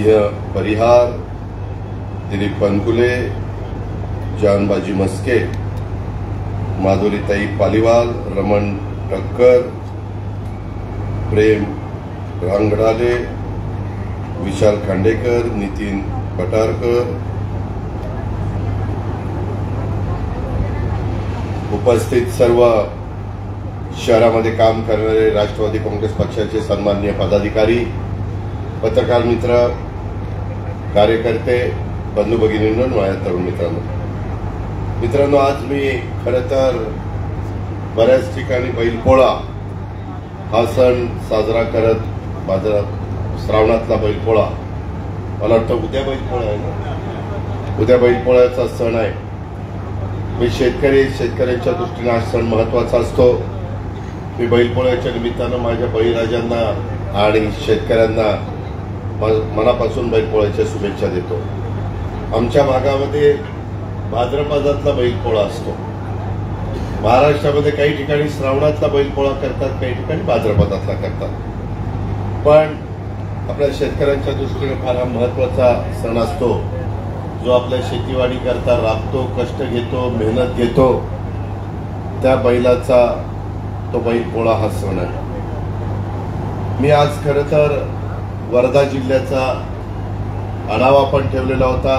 सिंह परिहार, दिलीप पंकुले, जानबाजी मस्के, माधुरीताई पालीवाल, रमण टक्कर, प्रेम रांगडाले, विशाल खांडेकर, नितीन पटारकर, उपस्थित सर्व शहरामध्ये काम करणारे राष्ट्रवादी काँग्रेस पक्षाचे सन्माननीय पदाधिकारी, पत्रकार मित्र, कार्यकर्ते, बंधू भगिनींनो, माझ्या तरुण मित्रांनो, आज मी खरं तर बऱ्याच ठिकाणी बैलपोळा हा सण साजरा करत बाजारात श्रावणातला बैलपोळा, मला वाटतं उद्या बैलपोळा आहे ना, उद्या बैलपोळ्याचा सण आहे। मी शेतकऱ्यांच्या दृष्टीने हा सण महत्वाचा असतो। मी बैलपोळ्याच्या निमित्तानं माझ्या बळीराजांना आणि शेतकऱ्यांना मनापासून बैलपोळ्याच्या शुभेच्छा देतो। आमच्या भागामध्ये भाद्रपदातला बैलपोळा असतो। महाराष्ट्रामध्ये काही ठिकाणी श्रावणातला बैलपोळा करतात, काही ठिकाणी भाद्रपदातला करतात, पण आपल्या शेतकऱ्यांच्या दृष्टीने फार हा महत्वाचा सण असतो, जो आपल्या शेतीवाडी करता राबतो, कष्ट घेतो, मेहनत घेतो, त्या बैलाचा तो बैलपोळा हा सण आहे। मी आज खरं तर वर्धा जिल्ह्याचा आढावा पण ठेवलेला होता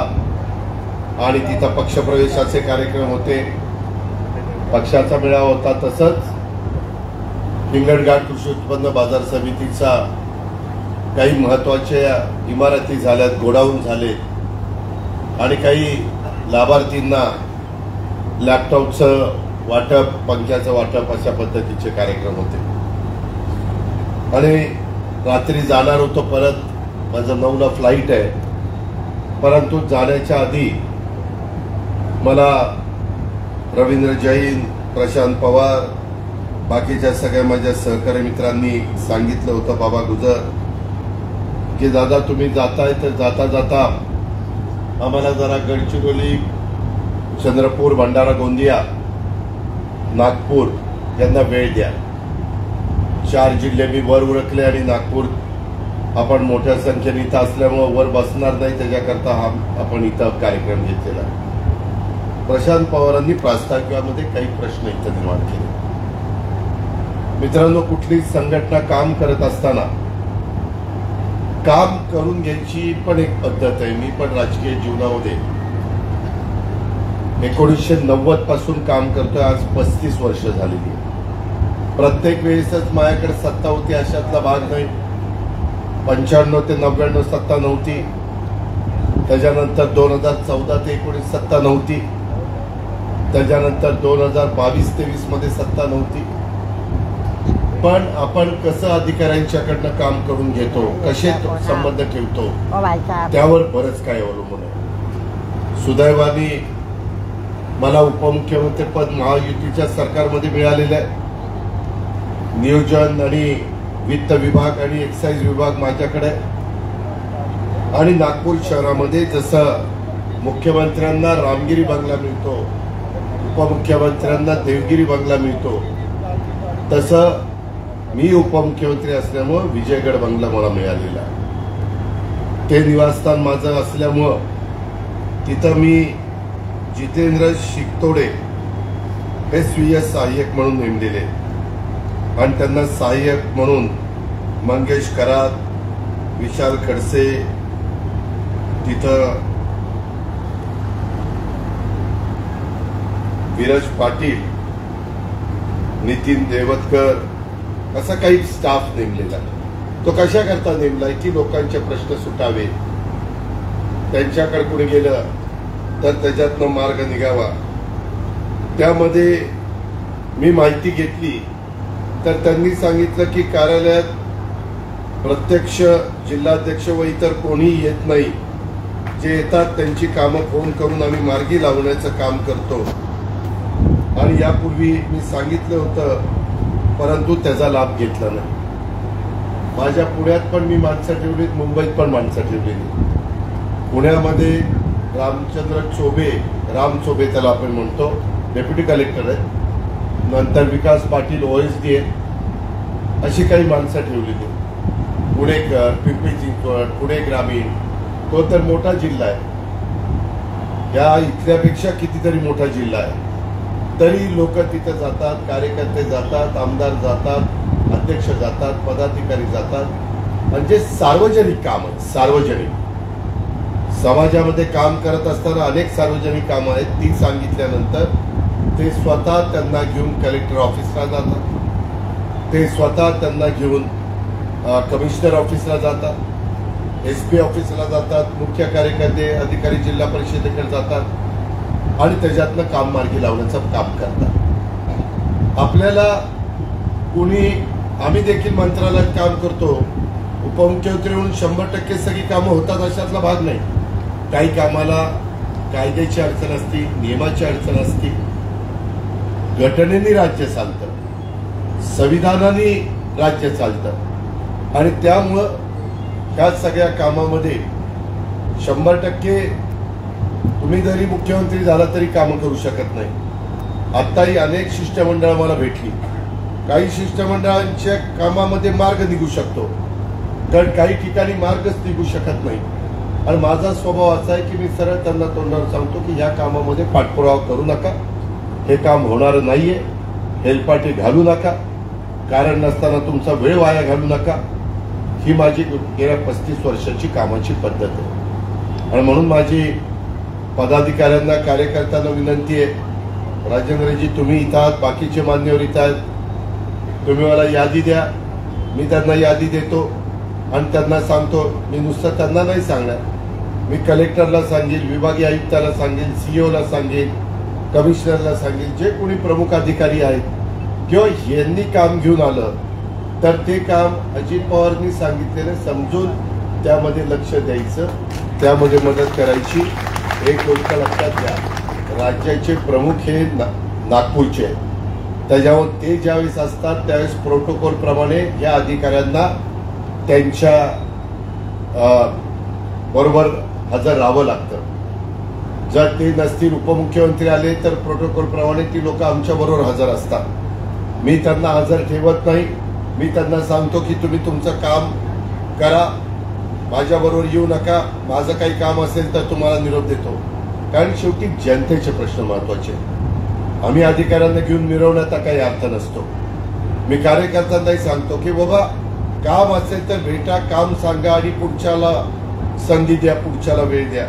आणि तिथं पक्षप्रवेशाचे कार्यक्रम होते, पक्षाचा मेळावा होता। तसंच हिंगणघाट कृषी उत्पन्न बाजार समितीचा काही महत्वाच्या इमारती झाल्यात, गोडाऊन झाले आणि काही लाभार्थींना लॅपटॉपचं वाटप, पंख्याचं वाटप अशा पद्धतीचे कार्यक्रम होते। आणि रात्री जाणार होतो परत, माझं 9ला फ्लाईट आहे, परंतु जाण्याच्या आधी मला रवींद्र जैन, प्रशांत पवार, बाकीच्या सगळ्या माझ्या सहकारी मित्रांनी सांगितलं होतं, बाबा गुजर, की दादा तुम्ही जाताय तर जाता जाता आम्हाला जरा गडचिरोली, चंद्रपूर, भंडारा, गोंदिया, नागपूर यांना वेळ द्या। 4 जिल्हे मी वर उरकले आणि नागपूर आपण मोठ्या संख्येने इथं असल्यामुळे वर बसणार नाही, त्याच्याकरता हा आपण इथं कार्यक्रम घेतलेला। प्रशांत पवारांनी प्रास्ताविकामध्ये काही प्रश्न इथं निर्माण केले। मित्रांनो, कुठली संघटना काम करत असताना काम करून घ्यायची पण एक पद्धत आहे। मी पण राजकीय जीवनामध्ये 1990 पासून काम करतोय, आज 35 वर्ष झालेली आहे। प्रत्येक वेळेसच माझ्याकडे सत्ता होती अशातला भाग नाही। 95 ते 99 सत्ता नव्हती, त्याच्यानंतर 2014 ते 19 सत्ता नव्हती, त्याच्यानंतर 2022-23 मध्ये सत्ता नव्हती। पण आपण कसं अधिकाऱ्यांच्याकडनं काम करून घेतो, कसे संबंध ठेवतो, त्यावर बरंच काय अवलंबून आहे। सुदैवाने मला उपमुख्यमंत्री पद महायुतीच्या सरकारमध्ये मिळालेलं आहे। नियोजन आणि वित्त विभाग आणि एक्साईज विभाग माझ्याकडे आहे। आणि नागपूर शहरामध्ये जसं मुख्यमंत्र्यांना रामगिरी बंगला मिळतो, उपमुख्यमंत्र्यांना देवगिरी बंगला मिळतो, तसं मी उपमुख्यमंत्री असल्यामुळे विजयगड बंगला मला मिळालेला आहे। ते निवासस्थान माझं असल्यामुळं तिथं मी जितेंद्र शिकतोडे हे स्वीय सहाय्यक म्हणून नेमलेले आणि त्यांना सहाय्यक म्हणून मंगेश करात, विशाल खडसे, तिथं विरज पाटील, नितीन देवतकर असा काही स्टाफ नेमलेला। तो कशा करता नेमलाय की लोकांचे प्रश्न सुटावे, त्यांच्याकडे कुणी गेलं तर त्याच्यातनं मार्ग निघावा। त्यामध्ये मी माहिती घेतली तर त्यांनी सांगितलं की कार्यालयात प्रत्यक्ष जिल्हाध्यक्ष व इतर कोणीही येत नाही, जे येतात त्यांची कामं फोन करून आम्ही मार्गी लावण्याचं काम करतो। आणि यापूर्वी मी सांगितलं होतं, परंतु त्याचा लाभ घेतला नाही। माझ्या पुण्यात पण मी माणसं ठेवलीत, मुंबईत पण माणसं ठेवलेली। पुण्यामध्ये रामचंद्र चोबे, राम चोबे त्याला आपण म्हणतो, डेप्युटी कलेक्टर आहेत, नंतर विकास पाटील OSD आहेत, अशी काही माणसं ठेवलेली। पुणेकर, पिंपरी चिंचवड, पुणे ग्रामीण तो तर मोठा जिल्हा आहे, या इथल्यापेक्षा कितीतरी मोठा जिल्हा आहे, तरी लोक तिथे जातात, कार्यकर्ते जातात, आमदार जातात, अध्यक्ष जातात, पदाधिकारी जातात. म्हणजे सार्वजनिक काम आहे. सार्वजनिक समाजामध्ये काम करत असताना अनेक सार्वजनिक कामं आहेत. ती सांगितल्यानंतर ते स्वतः त्यांना घेऊन कलेक्टर ऑफिसला जातात, ते स्वतः त्यांना घेऊन कमिशनर ऑफिसला जातात, SP ऑफिसला जातात, मुख्य कार्यकारी अधिकारी जिल्हा परिषदेकडे जातात आणि त्याच्यातनं काम मार्गी लावण्याचं काम करतात. आपल्याला कुणी, आम्ही देखील मंत्रालयात काम करतो, उपमुख्यमंत्री म्हणून 100% सगळी कामं होतात अशातला भाग नाही. काही कामाला कायद्याची अडचण असते, नियमाची अडचण असते. घटनेने राज्य चालतं, संविधानाने राज्य चालतं आणि त्यामुळं त्या सगळ्या कामामध्ये 100% तुम्ही जरी मुख्यमंत्री झाला तरी कामं करू शकत नाही. आत्ताही अनेक शिष्टमंडळ मला भेटली. काही शिष्टमंडळांच्या कामामध्ये मार्ग निघू शकतो, कारण काही ठिकाणी मार्गच निघू शकत नाही. आणि माझा स्वभाव असा आहे की मी सरळ त्यांना तोंडावर सांगतो की या कामामध्ये पाठपुरावा करू नका, हे काम होणार नाहीये, हेलपाटे घालू नका, कारण नसताना तुमचा वेळ वाया घालू नका. ही माझी गेल्या 35 वर्षाची कामाची पद्धत आहे. आणि म्हणून माझी पदाधिकाऱ्यांना, कार्यकर्त्यांना विनंती आहे, राजेंद्रजी तुम्ही इथं आहात, बाकीचे मान्यवर इथं आहेत, तुम्ही मला यादी द्या, मी त्यांना यादी देतो आणि त्यांना सांगतो. मी नुसतं त्यांना नाही सांगणार, मी कलेक्टरला सांगेल, विभागीय आयुक्ताला सांगेल, CEOला सांगेल, कमिशनरला सांगेल, जे कोणी प्रमुख अधिकारी आहेत किंवा यांनी काम घेऊन आलं तर ते काम अजित पवारांनी सांगितलेलं समजून त्यामध्ये लक्ष द्यायचं, त्यामध्ये मदत करायची. एक गोष्ट लक्षात घ्या, राज्याचे प्रमुख हे नागपूरचे आहेत, त्याच्यावर ते ज्यावेळेस असतात त्यावेळेस प्रोटोकॉल प्रमाणे या अधिकाऱ्यांना त्यांच्या बरोबर हजर राहावं लागतं. जर ते नसतील, उपमुख्यमंत्री आले तर प्रोटोकॉल प्रमाणे ती लोक आमच्या बरोबर हजर असतात. मी त्यांना हजर ठेवत नाही. मी त्यांना सांगतो की तुम्ही तुमचं काम करा, माझ्याबरोबर येऊ नका, माझं काही काम असेल तर तुम्हाला निरोप देतो. कारण शेवटी जनतेचे प्रश्न महत्वाचे. आम्ही अधिकाऱ्यांना घेऊन मिरवण्याचा काही अर्थ नसतो. मी कार्यकर्त्यांनाही सांगतो की बाबा काम असेल तर भेटा, काम सांगा आणि पुढच्याला संधी द्या, पुढच्याला वेळ द्या.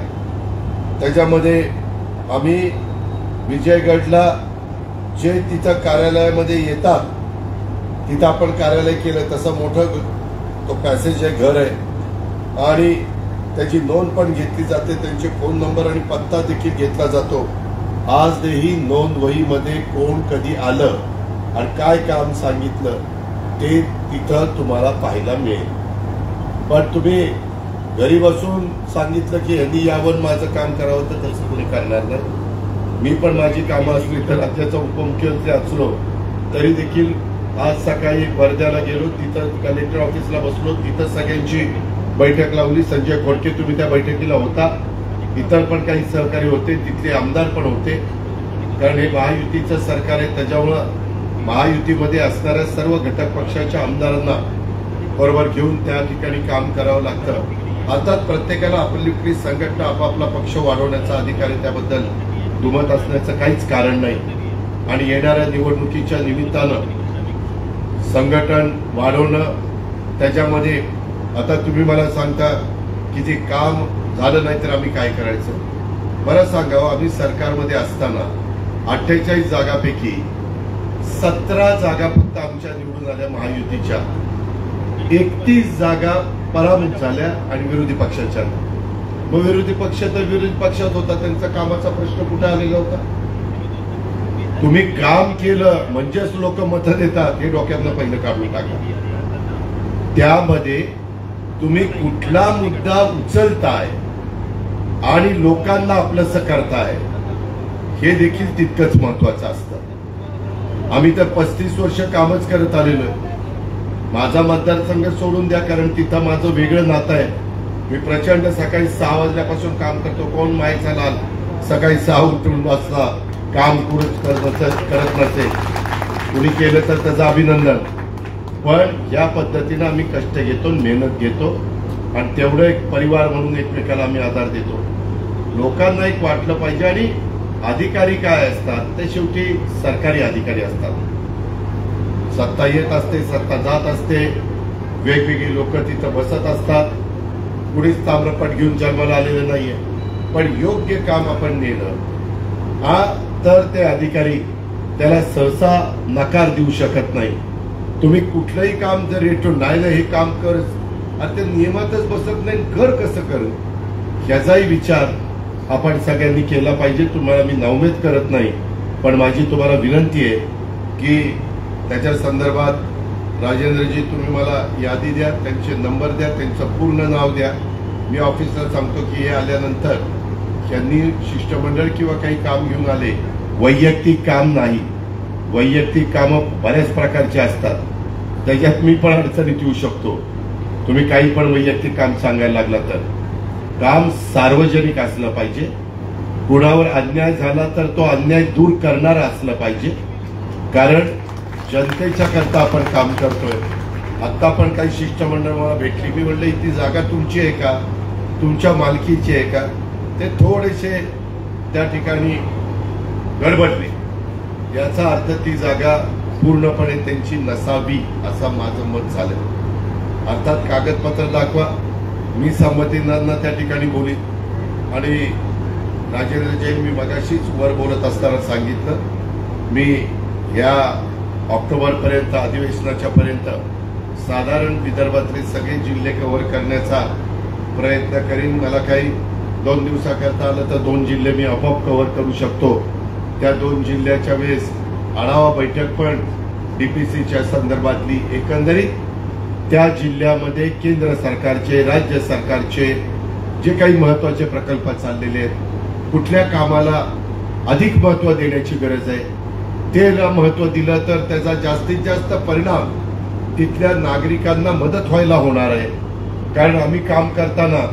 त्याच्यामध्ये आम्ही विजयगडला जे तिथं कार्यालयामध्ये येतात, तिथं आपण कार्यालय केलं, तसं मोठं तो पॅसेज आहे, घर आहे आणि त्याची नोंद पण घेतली जाते, त्यांचे फोन नंबर आणि पत्ता देखील घेतला जातो. आजही नोंद वहीमध्ये कोण कधी आलं आणि काय काम सांगितलं ते तिथं तुम्हाला पाहायला मिळेल. पण तुम्ही घरी बसून सांगितलं की यांनी यावर माझं काम करावं तर तसं कोणी करणार नाही. मी पण माझी कामं असली तर राज्याचा उपमुख्यमंत्री असलो तरी देखील आज सकाळी वर्ध्याला गेलो, तिथं कलेक्टर ऑफिसला बसलो, तिथं सगळ्यांची बैठक लावली. संजय खोडके तुम्ही त्या बैठकीला होता, इतर पण काही सहकारी होते, तिथले आमदार पण होते. कारण हे महायुतीचं सरकार आहे, त्याच्यामुळं महायुतीमध्ये असणाऱ्या सर्व घटक पक्षाच्या आमदारांना बरोबर घेऊन त्या ठिकाणी काम करावं लागतं. अर्थात प्रत्येकाला आपली संघटना, आपापला पक्ष वाढवण्याचा अधिकार आहे, त्याबद्दल दुमत असण्याचं काहीच कारण नाही. आणि येणाऱ्या निवडणुकीच्या निमित्तानं संघटन वाढवणं, त्याच्यामध्ये आता तुम्ही मला सांगता की ते काम झालं नाही तर आम्ही काय करायचं. मला सांगावं, आम्ही सरकारमध्ये असताना 48 जागापैकी 17 जागा फक्त आमच्या निवडून आल्या महायुतीच्या, 31 जागा पराभूत झाल्या आणि विरोधी पक्षाच्या. मग विरोधी पक्ष तर विरोधी पक्षात होता, त्यांचा कामाचा प्रश्न कुठे आलेला होता. तुम्ही काम केलं म्हणजेच लोक मतं देतात, हे डोक्यातनं पहिलं काढून टाका. त्यामध्ये तुम्ही कुठला मुद्दा उचलताय आणि लोकांना आपलंसं करताय हे देखील तितकंच महत्वाचं असतं. आम्ही तर 35 वर्ष कामच करत आलेलो. माझा मतदारसंघ सोडून द्या, कारण तिथं माझं वेगळं नातं आहे. मी प्रचंड सकाळी 6 वाजल्यापासून काम करतो. कोण मायचा लाल सकाळी 6 उठून वाजता काम करत नसेल, कुणी केलं तर त्याचं अभिनंदन. पण या पद्धतीनं आम्ही कष्ट घेतो, मेहनत घेतो आणि तेवढं एक परिवार म्हणून एकमेकाला आम्ही आधार देतो. लोकांना एक वाटलं पाहिजे. आणि अधिकारी काय असतात ते शेवटी सरकारी अधिकारी असतात. सत्ता येत असते, सत्ता जात असते, वेगवेगळी लोक तिथं बसत असतात. कुणीच ताम्रपट घेऊन जन्माला आलेलं नाहीये. पण योग्य काम आपण नेलं तर ते अधिकारी त्याला सहसा नकार देऊ शकत नाही. तुम्ही कुठलंही काम जर येतो नाही हे काम कर आणि ते नियमातच बसत नाही, कर कसं करू ह्याचाही विचार आपण सगळ्यांनी केला पाहिजे. तुम्हाला मी नाउमेद करत नाही, पण माझी तुम्हाला विनंती आहे की त्याच्या संदर्भात राजेंद्रजी तुम्ही मला यादी द्या, त्यांचे नंबर द्या, त्यांचं पूर्ण नाव द्या. मी ऑफिसला सांगतो की हे आल्यानंतर यांनी शिष्टमंडळ किंवा काही काम घेऊन आले, वैयक्तिक काम नाही. वैयक्तिक कामं बऱ्याच प्रकारचे असतात, त्याच्यात मी पण अडचणीत येऊ शकतो. तुम्ही काही पण वैयक्तिक काम सांगायला लागला तर काम सार्वजनिक असलं पाहिजे. कुणावर अन्याय झाला तर तो अन्याय दूर करणारा असलं पाहिजे. कारण जनतेच्या करता आपण काम करतोय. आता पण काही शिष्टमंडळ मला भेटली, मी म्हणलं ती जागा तुमची आहे का, तुमच्या मालकीची आहे का. ते थोडेसे त्या ठिकाणी गडबडले. याचा अर्थ ती जागा पूर्णपणे त्यांची नसावी असं माझं मत झालं. अर्थात कागदपत्र दाखवा, मी संमतींना त्या ठिकाणी बोलीन. आणि राजेंद्र जैन मी मगाशीच वर बोलत असताना सांगितलं, मी या ऑक्टोबरपर्यंत अधिवेशनाच्या पर्यंत साधारण विदर्भातले सगळे जिल्हे कव्हर करण्याचा प्रयत्न करीन. मला काही 2 दिवसाकरता आलं तर 2 जिल्हे मी आपोआप कव्हर करू शकतो. त्या 2 जिल्ह्याच्या वेळेस आढावा बैठक पण डीपीसीच्या संदर्भातली एकंदरीत त्या जिल्ह्यामध्ये केंद्र सरकारचे, राज्य सरकारचे जे काही महत्वाचे प्रकल्प चाललेले आहेत, कुठल्या कामाला अधिक महत्व देण्याची गरज आहे, ते महत्व दिलं तर त्याचा जास्तीत जास्त परिणाम तिथल्या नागरिकांना मदत व्हायला होणार आहे. कारण आम्ही काम करताना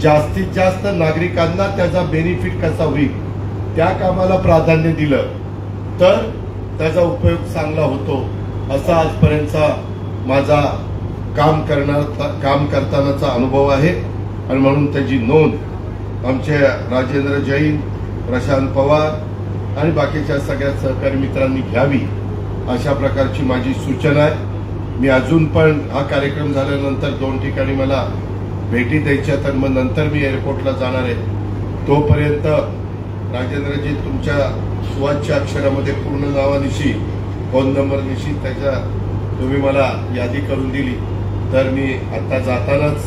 जास्तीत जास्त नागरिकांना त्याचा बेनिफिट कसा होईल त्या कामाला प्राधान्य दिलं तर त्याचा उपयोग चांगला होतो, असा आजपर्यंतचा माझा काम करतानाचा अनुभव आहे. आणि म्हणून त्याची नोंद आमचे राजेंद्र जैन, प्रशांत पवार आणि बाकीच्या सगळ्या सहकारी मित्रांनी घ्यावी, अशा प्रकारची माझी सूचना आहे. मी अजून पण हा कार्यक्रम झाल्यानंतर 2 ठिकाणी मला भेटी द्यायच्या, तर मग नंतर मी एअरपोर्टला जाणार आहे. तोपर्यंत राजेंद्रजी तुमच्या सुवाच्य अक्षरामध्ये पूर्ण नावानिशी, फोन नंबरनिशी त्याच्या तुम्ही मला यादी करून दिली तर मी आता जातानाच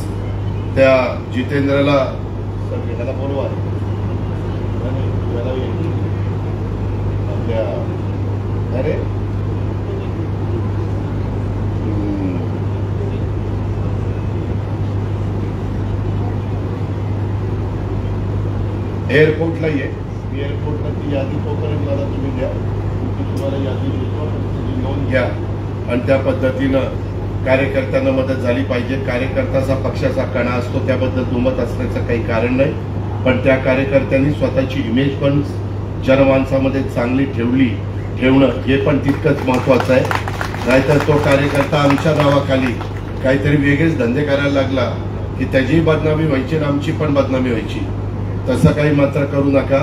त्या जितेंद्रला त्याला बोलवा, आपल्या अरे एअरपोर्टला ये, मी एअरपोर्टला ती यादी तोपर्यंत मला तुम्ही द्या. तुम्हाला यादी देतो, तुझी नोंद घ्या. आणि त्या पद्धतीनं कार्यकर्त्यांना मदत झाली पाहिजे. कार्यकर्त्याचा पक्षाचा कणा असतो, त्याबद्दल दुमत असण्याचं काही कारण नाही. पण त्या कार्यकर्त्यांनी स्वतःची इमेज पण जनमानसामध्ये चांगली ठेवणं हे पण तितकंच महत्वाचं आहे. नाहीतर तो कार्यकर्ता आमच्या नावाखाली काहीतरी वेगळेच धंदे करायला लागला की त्याचीही बदनामी व्हायची आणि आमची पण बदनामी व्हायची. तसं काही मात्र करू नका.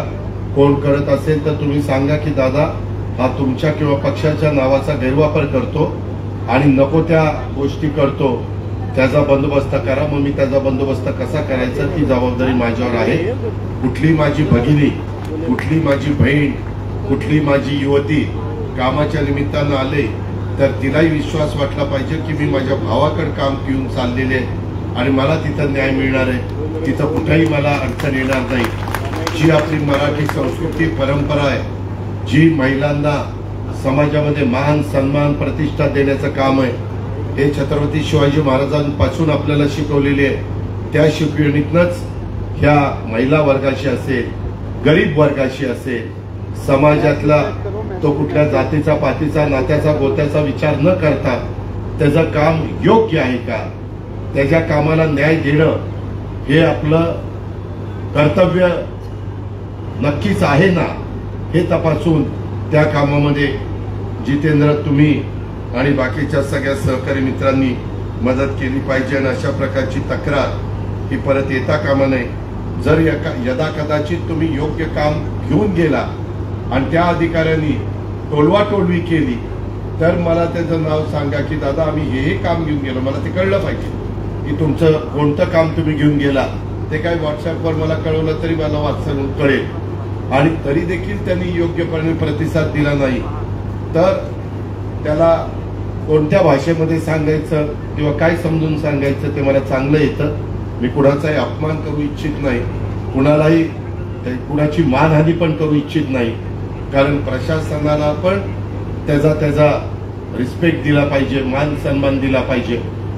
कोण करत असेल तर तुम्ही सांगा की दादा हा तुमच्या किंवा पक्षाच्या नावाचा गैरवापर करतो आणि नको त्या गोष्टी करतो, त्याचा बंदोबस्त करा. मग मी त्याचा बंदोबस्त कसा करायचा ती जबाबदारी माझ्यावर आहे. कुठली माझी भगिनी, कुठली माझी बहीण, कुठली माझी युवती कामाच्या निमित्तानं आले तर तिलाही विश्वास वाटला पाहिजे की मी माझ्या भावाकडे काम घेऊन चाललेले आहे आणि मला तिथं न्याय मिळणार आहे. तिथं कुठेही मला अडचण येणार नाही. जी आपली मराठी संस्कृती परंपरा आहे, जी महिलांना समाजामध्ये मान सन्मान प्रतिष्ठा देण्याचं काम आहे, हे छत्रपती शिवाजी महाराजांपासून आपल्याला शिकवलेले आहे. त्या शिकवणीतनंच ह्या महिला वर्गाशी असेल, गरीब वर्गाशी असेल, समाजातला तो कुठल्या जातीचा पातीचा नात्याचा गोत्याचा विचार न करता त्याचं काम योग्य आहे का, त्याच्या कामाला न्याय देणं हे आपलं कर्तव्य नक्कीच आहे ना, हे तपासून त्या कामामध्ये जितेंद्र तुम्ही आणि बाकीच्या सगळ्या सहकारी मित्रांनी मदत केली पाहिजे आणि अशा प्रकारची तक्रार ही परत येता कामा नये. जर यदा कदाचित तुम्ही योग्य काम घेऊन गेला आणि त्या अधिकाऱ्यांनी टोलवाटोलवी केली तर मला त्याचं नाव सांगा की दादा आम्ही हे काम घेऊन गेलो. मला ते कळलं पाहिजे की तुमचं कोणतं काम तुम्ही घेऊन गेला. ते काय व्हॉट्सअपवर मला कळवलं तरी मला वाचून कळेल. आणि तरी देखील त्यांनी योग्यपणे प्रतिसाद दिला नाही तर त्याला कोणत्या भाषेमध्ये सांगायचं किंवा काय समजून सांगायचं ते मला चांगलं येतं. मी कुणाचाही अपमान करू इच्छित नाही, कुणालाही कुणाची मानहानी पण करू इच्छित नाही. कारण प्रशासनाला पण त्याचा रिस्पेक्ट दिला पाहिजे, मान सन्मान दिला पाहिजे.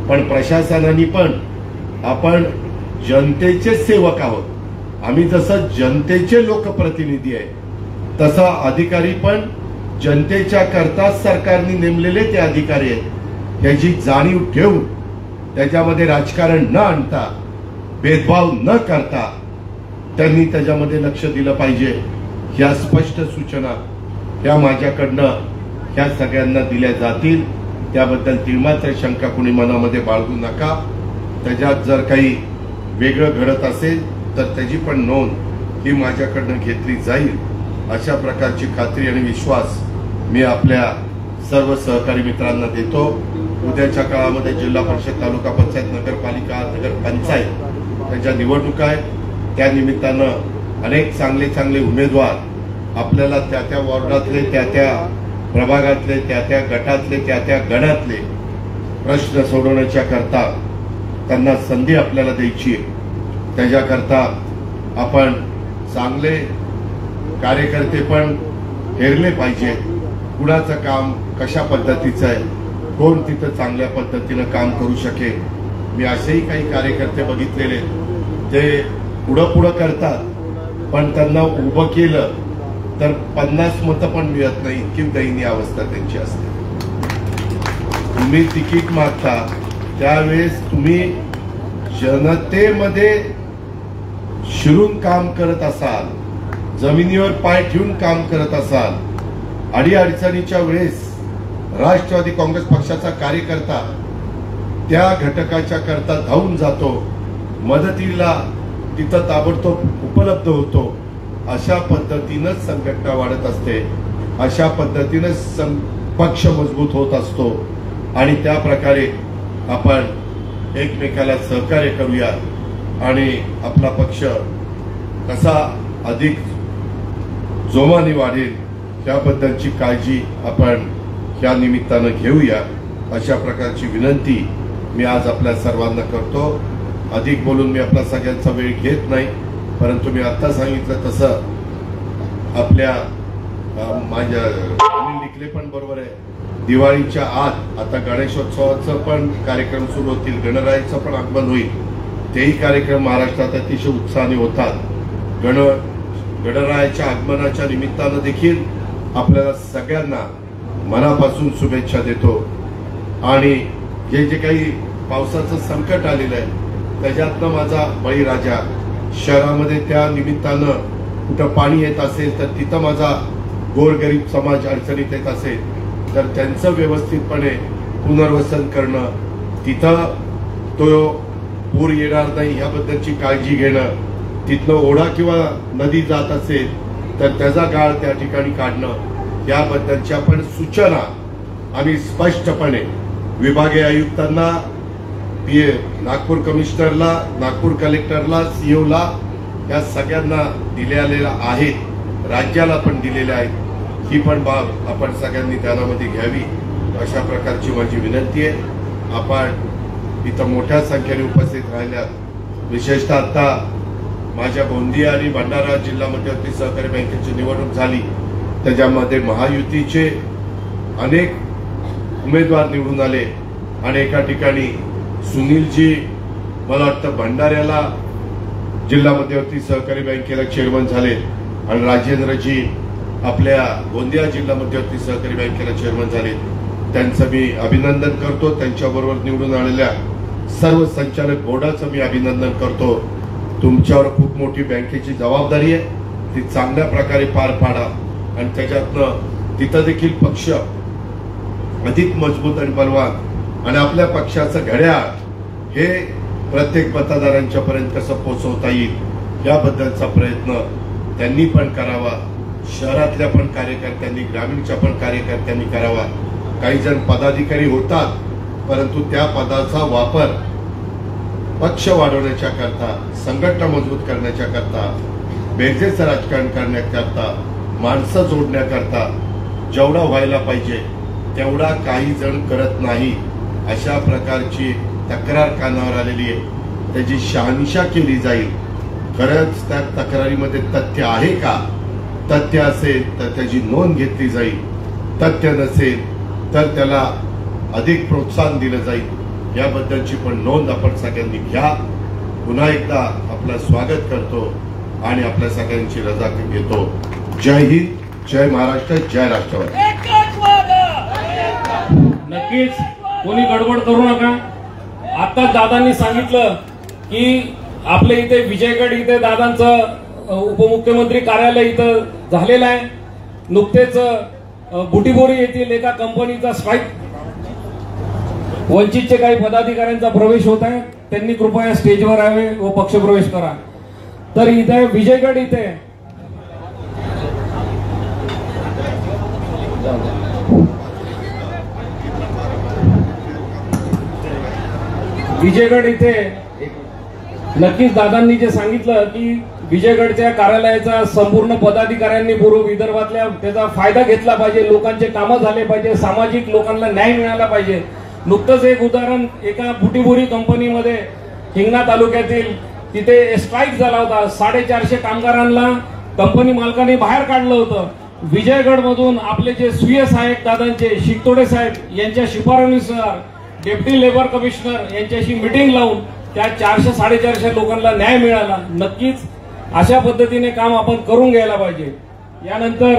पण प्रशासनाने पण आपण जनतेचे सेवक आहोत. आम्ही जसं जनतेचे लोकप्रतिनिधी आहे तसा अधिकारी पण जनतेच्या करता सरकारने नेमलेले ते अधिकारी आहेत. याची जाणीव ठेवून त्याच्यामध्ये राजकारण न आणता भेदभाव न करता त्यांनी त्याच्यामध्ये लक्ष दिलं पाहिजे. ह्या स्पष्ट सूचना ह्या माझ्याकडनं ह्या सगळ्यांना दिल्या जातील. त्याबद्दल तिळमात्र शंका कुणी मनामध्ये बाळगू नका. त्याच्यात जर काही वेगळं घडत असेल तर त्याची पण नोंद ही माझ्याकडनं घेतली जाईल. अशा प्रकारची खात्री आणि विश्वास मी आपल्या सर्व सहकारी मित्रांना देतो. उद्याच्या काळामध्ये जिल्हा परिषद, तालुका पंचायत, नगरपालिका, नगरपंचायत त्यांच्या निवडणुका आहेत. त्या निमित्तानं अनेक चांगले उमेदवार आपल्याला त्या वॉर्डातले, त्या प्रभागातले, त्या गटातले, त्या गणातले प्रश्न सोडवण्याच्या करता त्यांना संधी आपल्याला द्यायची. त्याच्याकरता आपण चांगले कार्यकर्ते पण हेरले पाहिजे. कुणाचं काम कशा पद्धतीचं आहे, कोण तिथं चांगल्या पद्धतीनं काम करू शकेल. मी असेही काही कार्यकर्ते बघितलेले ते पुढं करतात पण त्यांना उभं केलं तर 50 मतं पण मिळत नाही. इतकी दयनीय अवस्था त्यांची असते. तुम्ही तिकीट मागता त्यावेळेस तुम्ही जनतेमध्ये शिरून काम करत असाल, जमिनीवर पाय ठेवून काम करत असाल. अडीअडचणीच्या वेळेस राष्ट्रवादी काँग्रेस पक्षाचा कार्यकर्ता त्या घटकाच्या करता धावून जातो, मदतीला तिथं ताबडतोब उपलब्ध होतो. अशा पद्धतीनं संघटना वाढत असते, अशा पद्धतीनं पक्ष मजबूत होत असतो. आणि त्या प्रकारे आपण एकमेकाला सहकार्य करूया आणि आपला पक्ष कसा अधिक जोमाने वाढेल त्याबद्दलची काळजी आपण या निमित्तानं घेऊया. अशा प्रकारची विनंती मी आज आपल्या सर्वांना करतो. अधिक बोलून मी आपला सगळ्यांचा वेळ घेत नाही, परंतु मी आता सांगितलं तसं आपल्या माझ्या लिखले पण बरोबर आहे. दिवाळीच्या आत आता गणेशोत्सवाचं पण कार्यक्रम सुरू होतील, गणरायाचं पण आगमन होईल. तेही कार्यक्रम महाराष्ट्रात अतिशय उत्साहाने होतात. गणरायाच्या आगमनाच्या निमित्तानं देखील आपल्याला सगळ्यांना मनापासून शुभेच्छा देतो. आणि हे जे काही पावसाचं संकट आलेलं आहे त्याच्यातनं माझा बळीराजा शहरामध्ये त्या निमित्तानं कुठं पाणी येत असेल तर तिथं माझा गोरगरीब समाज अडचणीत येत असेल तर त्यांचं व्यवस्थितपणे पुनर्वसन करणं, तिथं तो पूर येणार नाही याबद्दलची काळजी घेणं, तिथनं ओढा किंवा नदी जात असेल तर त्याचा गाळ त्या ठिकाणी काढणं, याबद्दलच्या पण सूचना आम्ही स्पष्टपणे विभागीय आयुक्तांना, नागपूर कमिशनरला, नागपूर कलेक्टरला, सीओला या सगळ्यांना दिलेल्या आहेत. राज्याला पण दिलेल्या आहेत. ही पण बाब आपण सगळ्यांनी ध्यानामध्ये घ्यावी अशा प्रकारची माझी विनंती आहे. आपण इथं मोठ्या संख्येने उपस्थित राहिल्यात. विशेषतः आता माझ्या गोंदिया आणि भंडारा जिल्हा मध्यवर्ती सहकारी बँकेची निवडणूक झाली, त्याच्यामध्ये महायुतीचे अनेक उमेदवार निवडून आले आणि एका ठिकाणी सुनीलजी मला वाटतं भंडाऱ्याला जिल्हा मध्यवर्ती सहकारी बँकेला चेअरमन झाले आणि राजेंद्रजी आपल्या गोंदिया जिल्हा मध्यवर्ती सहकारी बँकेला चेअरमन झाले. त्यांचं मी अभिनंदन करतो. त्यांच्याबरोबर निवडून आलेल्या सर्व संचालक बोर्डाचं मी अभिनंदन करतो. तुमच्यावर खूप मोठी बँकेची जबाबदारी आहे, ती चांगल्या प्रकारे पार पाडा आणि त्याच्यातनं तिथं देखील पक्ष अधिक मजबूत आणि बलवान आणि आपल्या पक्षाचं घड्याळ हे प्रत्येक मतदारांच्या पर्यंत कसं पोहोचवता येईल याबद्दलचा प्रयत्न त्यांनी पण करावा, शहरातल्या पण कार्यकर्त्यांनी, ग्रामीणच्या पण कार्यकर्त्यांनी करावा. काही जण पदाधिकारी होतात, परंतु त्या पदाचा वापर पक्ष वाढवण्याच्या करता, संघटना मजबूत करण्याच्या करता, बेरजेचं राजकारण करण्याकरता, माणसं जोडण्याकरता जेवढा व्हायला पाहिजे तेवढा काही जण करत नाही. अशा प्रकारची तक्रार कानावर आलेली आहे. त्याची शहानिशा केली जाईल. खरंच त्या तक्रारीमध्ये तथ्य आहे का? तथ्य असेल तर त्याची नोंद घेतली जाईल. तथ्य नसेल तर त्याला अधिक प्रोत्साहन दिलं जाईल. याबद्दलची पण नोंद आपण सगळ्यांनी घ्या. पुन्हा एकदा आपलं स्वागत करतो आणि आपल्या सगळ्यांची रजा घेतो. जय हिंद, जय महाराष्ट्र, जय राष्ट्रवादी. नक्कीच कोणी गडबड करू नका. आता दादांनी सांगितलं की आपल्या इथे विजयगड इथे दादांचं उपमुख्यमंत्री कार्यालय इथं झालेलं आहे. नुकतेच बुटीबोरी येथील एका कंपनीचा स्ट्राईक, वंचितचे काही पदाधिकाऱ्यांचा प्रवेश होत आहे. त्यांनी कृपया स्टेजवर यावे व पक्षप्रवेश करा. तर इथे विजयगड इथे नक्कीच दादांनी जे सांगितलं की विजयगडच्या कार्यालयाचा संपूर्ण पदाधिकाऱ्यांनी पूर्व विदर्भातल्या त्याचा फायदा घेतला पाहिजे. लोकांचे कामं झाले पाहिजे, सामाजिक लोकांना न्याय मिळाला पाहिजे. नुकतंच एक उदाहरण, एका बुटीबोरी कंपनीमध्ये हिंगणा तालुक्यातील तिथे स्ट्राईक झाला होता. 450 कामगारांना कंपनी मालकाने बाहेर काढलं होतं. विजयगडमधून आपले जे स्वीय सहाय्यक दादांचे शितोडे साहेब यांच्या शिफारशीनुसार डेप्युटी लेबर कमिशनर यांच्याशी मीटिंग लावून त्या 400-450 लोकांना न्याय मिळाला. नक्कीच अशा पद्धतीने काम आपण करून घ्यायला पाहिजे. यानंतर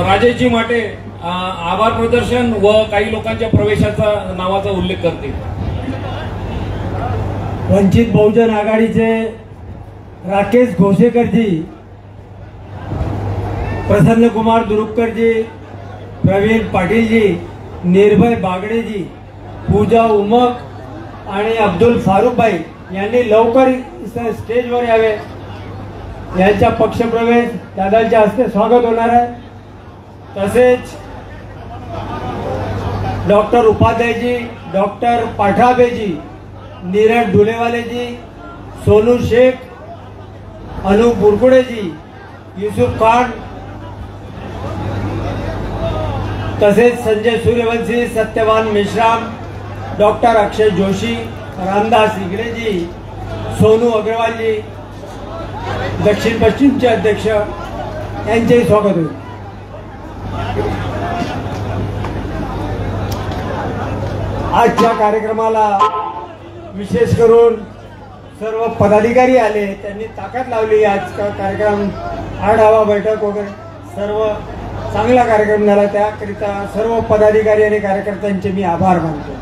राजेशजी माटे आभार प्रदर्शन व काही लोकांच्या प्रवेशाचा नावाचा उल्लेख करते. वंचित बहुजन आघाडीचे राकेश घोषेकरजी, प्रसन्न कुमार दुरुपकरजी, प्रवीण पाटीलजी, निर्भय बागडेजी, पूजा उमक आणि अब्दुल फारुकभाई यांनी लवकर स्टेजवर यावे. यांच्या पक्षप्रवेश दादांच्या हस्ते स्वागत होणार आहे. तसेच डॉक्टर उपाध्यायजी, डॉक्टर पाठाबेजी, नीरज डुलेवालेजी, सोनू शेख, अनु बुरकुडेजी, युसुफ खान, तसेच संजय सूर्यवंशी, सत्यवान मेश्राम, डॉक्टर अक्षय जोशी, रामदास इगडेजी, सोनू अग्रवालजी, दक्षिण पश्चिमचे अध्यक्ष यांचेही स्वागत होईल. आजच्या कार्यक्रमाला विशेष करून सर्व पदाधिकारी आले, त्यांनी ताकद लावली. आज कार्यक्रम आढावा बैठक वगैरे सर्व चांगला कार्यक्रम झाला. त्याकरिता सर्व पदाधिकारी आणि कार्यकर्त्यांचे मी आभार मानतो.